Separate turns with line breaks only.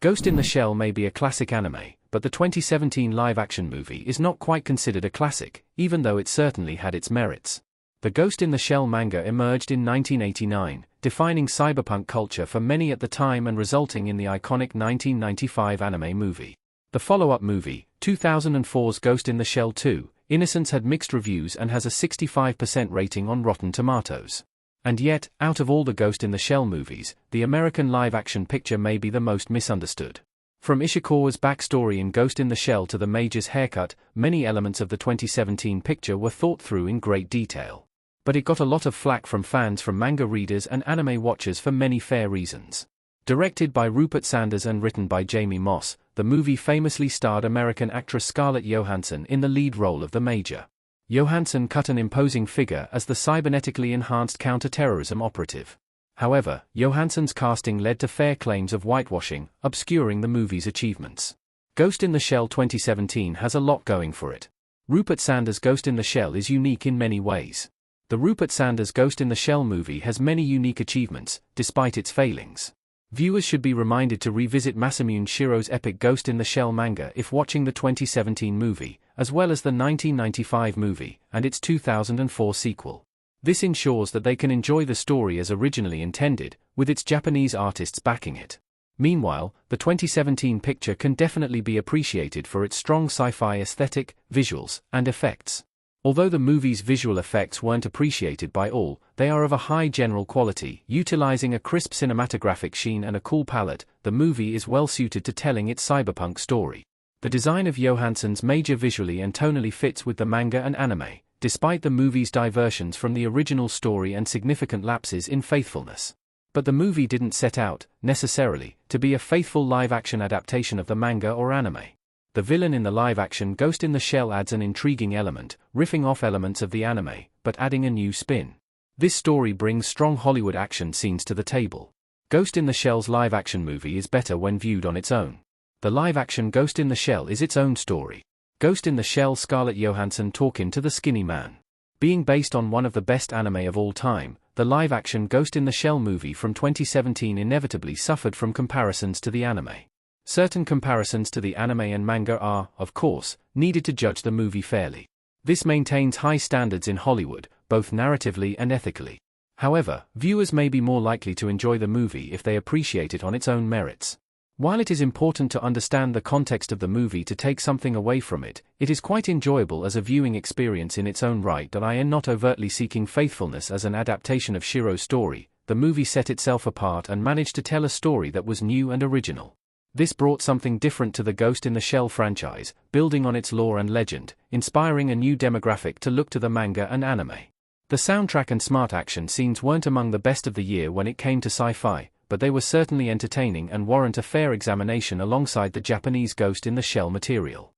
Ghost in the Shell may be a classic anime, but the 2017 live-action movie is not quite considered a classic, even though it certainly had its merits. The Ghost in the Shell manga emerged in 1989, defining cyberpunk culture for many at the time and resulting in the iconic 1995 anime movie. The follow-up movie, 2004's Ghost in the Shell 2, Innocence, had mixed reviews and has a 65% rating on Rotten Tomatoes. And yet, out of all the Ghost in the Shell movies, the American live-action picture may be the most misunderstood. From Ishikawa's backstory in Ghost in the Shell to the Major's haircut, many elements of the 2017 picture were thought through in great detail. But it got a lot of flack from fans, from manga readers and anime watchers, for many fair reasons. Directed by Rupert Sanders and written by Jamie Moss, the movie famously starred American actress Scarlett Johansson in the lead role of the Major. Johansson cut an imposing figure as the cybernetically enhanced counter-terrorism operative. However, Johansson's casting led to fair claims of whitewashing, obscuring the movie's achievements. Ghost in the Shell 2017 has a lot going for it. Rupert Sanders' Ghost in the Shell is unique in many ways. The Rupert Sanders Ghost in the Shell movie has many unique achievements, despite its failings. Viewers should be reminded to revisit Masamune Shiro's epic Ghost in the Shell manga if watching the 2017 movie, as well as the 1995 movie, and its 2004 sequel. This ensures that they can enjoy the story as originally intended, with its Japanese artists backing it. Meanwhile, the 2017 picture can definitely be appreciated for its strong sci-fi aesthetic, visuals, and effects. Although the movie's visual effects weren't appreciated by all, they are of a high general quality. Utilizing a crisp cinematographic sheen and a cool palette, the movie is well suited to telling its cyberpunk story. The design of Johansson's Major visually and tonally fits with the manga and anime, despite the movie's diversions from the original story and significant lapses in faithfulness. But the movie didn't set out, necessarily, to be a faithful live-action adaptation of the manga or anime. The villain in the live-action Ghost in the Shell adds an intriguing element, riffing off elements of the anime, but adding a new spin. This story brings strong Hollywood action scenes to the table. Ghost in the Shell's live-action movie is better when viewed on its own. The live-action Ghost in the Shell is its own story. Ghost in the Shell Scarlett Johansson talking to the skinny man. Being based on one of the best anime of all time, the live-action Ghost in the Shell movie from 2017 inevitably suffered from comparisons to the anime. Certain comparisons to the anime and manga are, of course, needed to judge the movie fairly. This maintains high standards in Hollywood, both narratively and ethically. However, viewers may be more likely to enjoy the movie if they appreciate it on its own merits. While it is important to understand the context of the movie to take something away from it, it is quite enjoyable as a viewing experience in its own right. I am not overtly seeking faithfulness as an adaptation of Shiro's story. The movie set itself apart and managed to tell a story that was new and original. This brought something different to the Ghost in the Shell franchise, building on its lore and legend, inspiring a new demographic to look to the manga and anime. The soundtrack and smart action scenes weren't among the best of the year when it came to sci-fi, but they were certainly entertaining and warrant a fair examination alongside the Japanese Ghost in the Shell material.